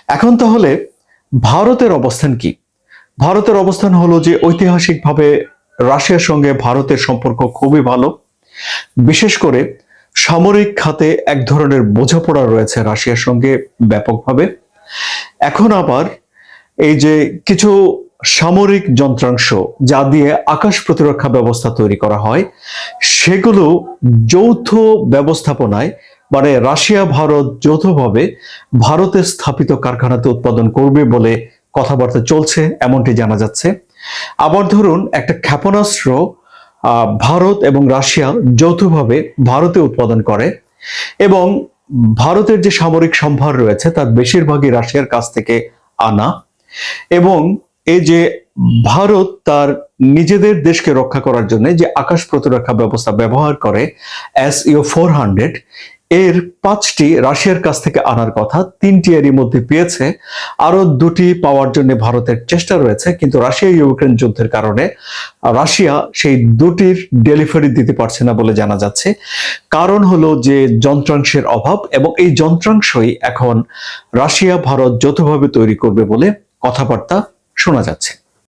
এখন তাহলে ভারতের অবস্থান কি? ভারতের অবস্থান হলো যে ঐতিহাসিকভাবে রাশিয়ার সঙ্গে ভারতের সম্পর্ক খুবই ভালো। বিশেষ করে সামরিক খাতে এক ধরনের বোঝাপড়া রয়েছে রাশিয়ার সঙ্গে ব্যাপকভাবে। এখন আবার এই যে কিছু সামরিক যন্ত্রাংশ যা দিয়ে আকাশ প্রতিরক্ষা ব্যবস্থা তৈরি করা হয়, সেগুলো যৌথ ব্যবস্থাপনায় মানে রাশিয়া ভারত যৌথভাবে ভারতে স্থাপিত কারখানাতে উৎপাদন করবে বলে কথাবার্তা চলছে, এমনটি জানা যাচ্ছে। আবার ধরুন একটা ক্ষেপণাস্ত্র ভারত এবং রাশিয়া যৌথভাবে ভারতে উৎপাদন করে এবং ভারতের যে সামরিক সম্ভার রয়েছে তার বেশিরভাগই রাশিয়ার কাছ থেকে আনা। এবং এই যে ভারত তার নিজেদের দেশকে রক্ষা করার জন্য যে আকাশ প্রতিরক্ষা ব্যবস্থা ব্যবহার করে SU-400, এর 5টি রাশিয়ার কাছ থেকে আনার কথা, 3টি এরই মধ্যে পেয়েছে, আরো 2টি পাওয়ার জন্য ভারতের চেষ্টা রয়েছে, কিন্তু রাশিয়া ইউক্রেন যুদ্ধের কারণে রাশিয়া সেই 2টির ডেলিভারি দিতে পারছে না বলে জানা যাচ্ছে। কারণ হলো যে যন্ত্রাংশের অভাব, এবং এই যন্ত্রাংশই এখন রাশিয়া ভারত যৌথভাবে তৈরি করবে বলে কথাবার্তা শোনা যাচ্ছে।